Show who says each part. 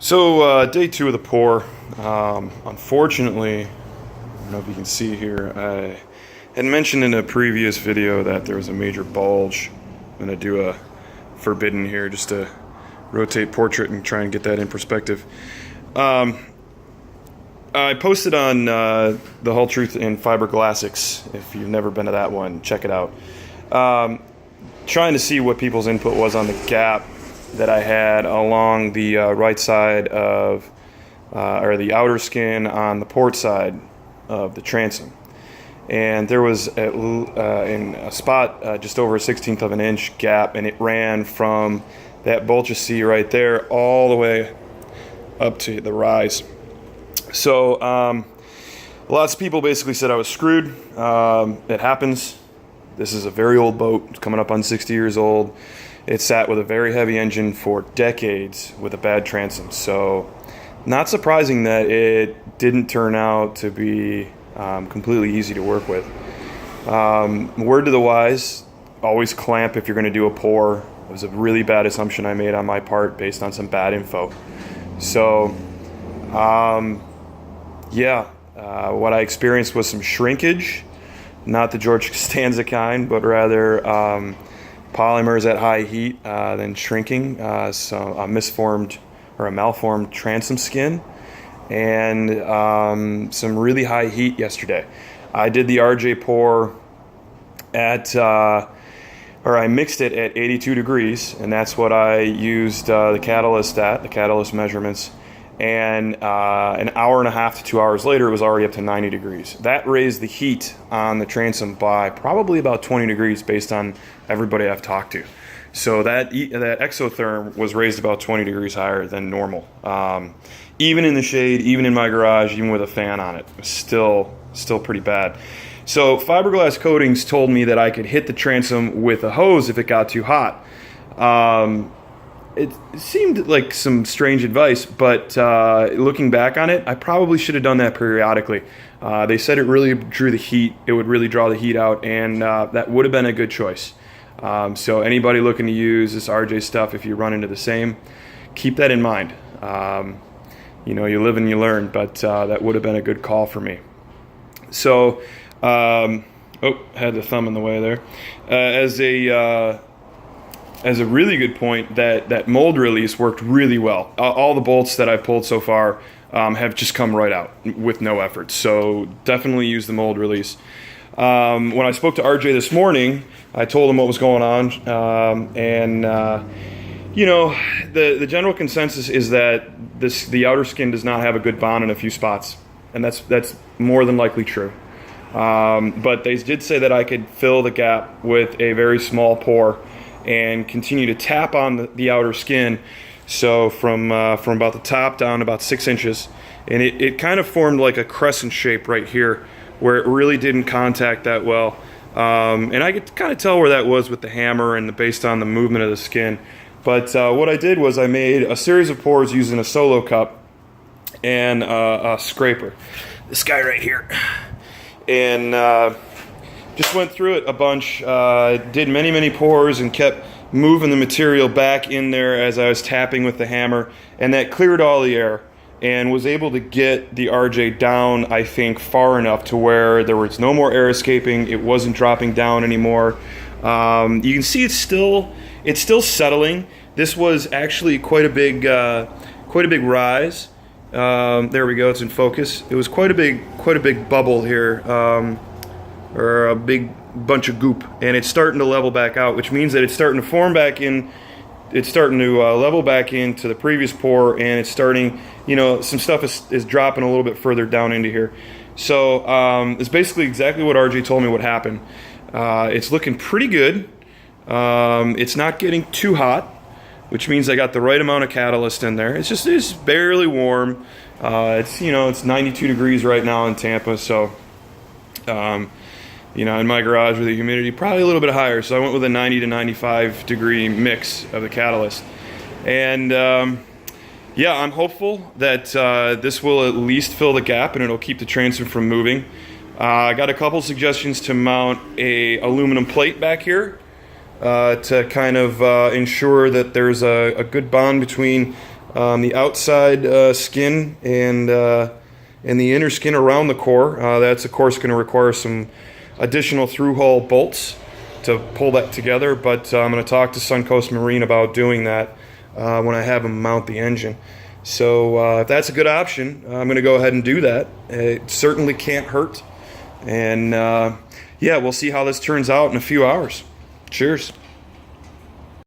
Speaker 1: So day two of the pour. Unfortunately, I don't know if you can see here, I had mentioned in a previous video that there was a major bulge. I'm going to do a forbidden here just to rotate portrait and try and get that in perspective. I posted on the Hull Truth in Fiberglassics. If you've never been to that one, check it out. Trying to see what people's input was on the gap that I had along the right side of, or the outer skin on the port side of the transom. And there was in a spot just over 1/16 of an inch gap, and it ran from that bulge you see right there all the way up to the rise. So lots of people basically said I was screwed. It happens. This is a very old boat. It's coming up on 60 years old. It sat with a very heavy engine for decades with a bad transom. So not surprising that it didn't turn out to be completely easy to work with. Word to the wise, always clamp if you're going to do a pour. It was a really bad assumption I made on my part based on some bad info. So what I experienced was some shrinkage, not the George Costanza kind, but rather polymers at high heat, then shrinking, so a misformed or a malformed transom skin, and some really high heat yesterday. I did the RJ pour at, or I mixed it at 82 degrees, and that's what I used the catalyst measurements. And an hour and a half to 2 hours later, it was already up to 90 degrees. That raised the heat on the transom by probably about 20 degrees based on everybody I've talked to. So that exotherm was raised about 20 degrees higher than normal. Even in the shade, even in my garage, even with a fan on it, it was still pretty bad. So fiberglass coatings told me that I could hit the transom with a hose if it got too hot. It seemed like some strange advice, but looking back on it, I probably should have done that periodically. They said it really drew the heat. It would really draw the heat out, and that would have been a good choice. So anybody looking to use this RJ stuff, if you run into the same, keep that in mind. You live and you learn, but that would have been a good call for me. So, had the thumb in the way there. As a really good point, that mold release worked really well. All the bolts that I've pulled so far have just come right out with no effort. So definitely use the mold release. When I spoke to RJ this morning, I told him what was going on. The general consensus is that the outer skin does not have a good bond in a few spots. And that's more than likely true. But they did say that I could fill the gap with a very small pour and continue to tap on the outer skin, so from about the top down about 6 inches, and it kind of formed like a crescent shape right here where it really didn't contact that well, and I could kind of tell where that was with the hammer and based on the movement of the skin. But what I did was I made a series of pours using a solo cup and a scraper, this guy right here, and just went through it a bunch, did many pours and kept moving the material back in there as I was tapping with the hammer, and that cleared all the air and was able to get the RJ down, I think, far enough to where there was no more air escaping. It wasn't dropping down anymore. You can see it's still settling. This was actually quite a big rise. There we go, it's in focus. It was quite a big bubble here. Or a big bunch of goop, and it's starting to level back out, which means that it's starting to form back in. It's starting to level back into the previous pour, and it's starting, some stuff is dropping a little bit further down into here. So it's basically exactly what RJ told me would happen. It's looking pretty good. It's not getting too hot, which means I got the right amount of catalyst in there. It's barely warm. It's 92 degrees right now in Tampa, so in my garage with the humidity probably a little bit higher, so I went with a 90 to 95 degree mix of the catalyst. And I'm hopeful that this will at least fill the gap and it'll keep the transom from moving. I got a couple suggestions to mount a aluminum plate back here to kind of ensure that there's a good bond between the outside skin and the inner skin around the core. That's of course going to require some additional through-hole bolts to pull that together, but I'm going to talk to Suncoast Marine about doing that when I have them mount the engine. So if that's a good option, I'm going to go ahead and do that. It certainly can't hurt. And yeah, we'll see how this turns out in a few hours. Cheers.